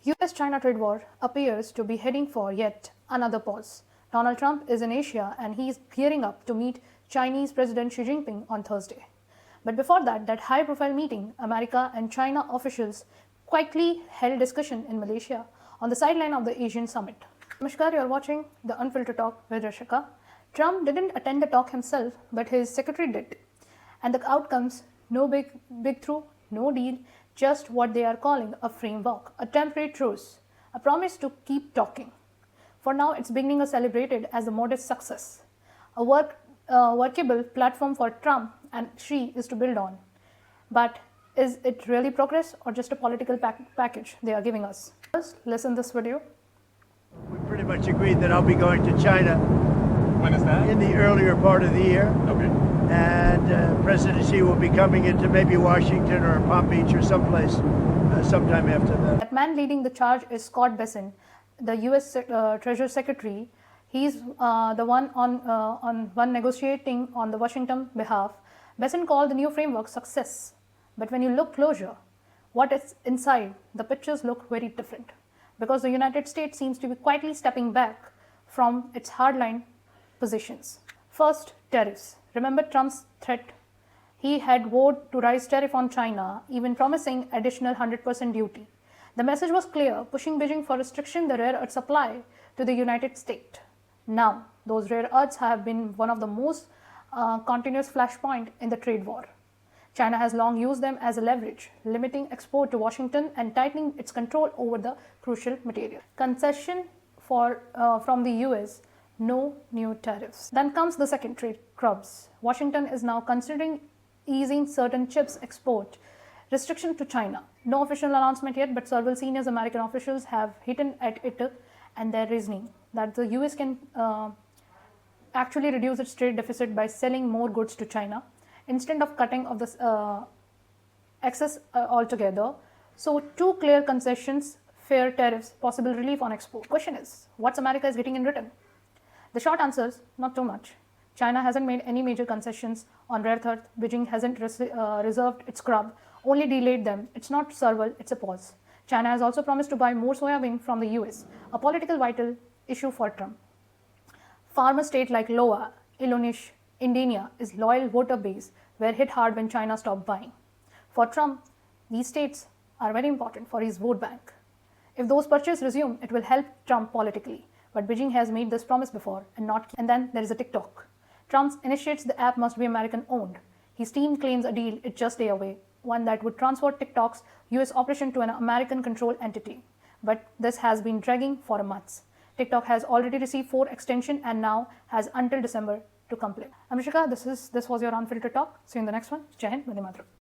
US-China trade war appears to be heading for yet another pause. Donald Trump is in Asia and he's gearing up to meet Chinese President Xi Jinping on Thursday. But before that high-profile meeting, America and China officials quietly held discussion in Malaysia on the sideline of the Asian summit. Namaskar, you're watching The Unfiltered Talk with Rishika. Trump didn't attend the talk himself, but his secretary did. And the outcomes, no big through, no deal, just what they are calling a framework, a temporary truce, a promise to keep talking. For now, it's beginning celebrated as a modest success, a workable platform for Trump and Xi is to build on. But is it really progress or just a political package they are giving us? First, listen this video. We pretty much agreed that I'll be going to China. When is that? In the earlier part of the year. Okay. And President Xi will be coming into maybe Washington or Palm Beach or someplace sometime after that. That man leading the charge is Scott Bessent, the U.S. Treasury Secretary. He's the one on negotiating on the Washington behalf. Bessent called the new framework success. But when you look closer, what is inside, the pictures look very different. Because the United States seems to be quietly stepping back from its hardline positions. First, tariffs. Remember Trump's threat? He had vowed to raise tariff on China, even promising additional 100% duty. The message was clear, pushing Beijing for restriction the rare earth supply to the United States. Now, those rare earths have been one of the most continuous flashpoint in the trade war. China has long used them as a leverage, limiting export to Washington and tightening its control over the crucial material. Concession from the US, no new tariffs. Then comes the second trade clubs. Washington is now considering easing certain chips export restriction to China. No official announcement yet, but several senior American officials have hinted at it and their reasoning that the US can actually reduce its trade deficit by selling more goods to China instead of cutting off this excess altogether. So two clear concessions, fair tariffs, possible relief on export. Question is, what's America is getting in return? The short answer is not too much. China hasn't made any major concessions on rare earth. Beijing hasn't reserved its crop, only delayed them. It's not survival, it's a pause. China has also promised to buy more soybean from the US, a political vital issue for Trump. Farmer states like Iowa, Illinois, Indiana is loyal voter base were hit hard when China stopped buying. For Trump, these states are very important for his vote bank. If those purchases resume, it will help Trump politically. But Beijing has made this promise before and then there is a TikTok. Trump initiates the app must be American owned. His team claims a deal it's just a day away, one that would transfer TikTok's US operation to an American controlled entity. But this has been dragging for months. TikTok has already received 4 extensions and now has until December to complete. I'm Rishika, this was your Unfiltered Talk. See you in the next one. Jai Hind, Vande Mataram.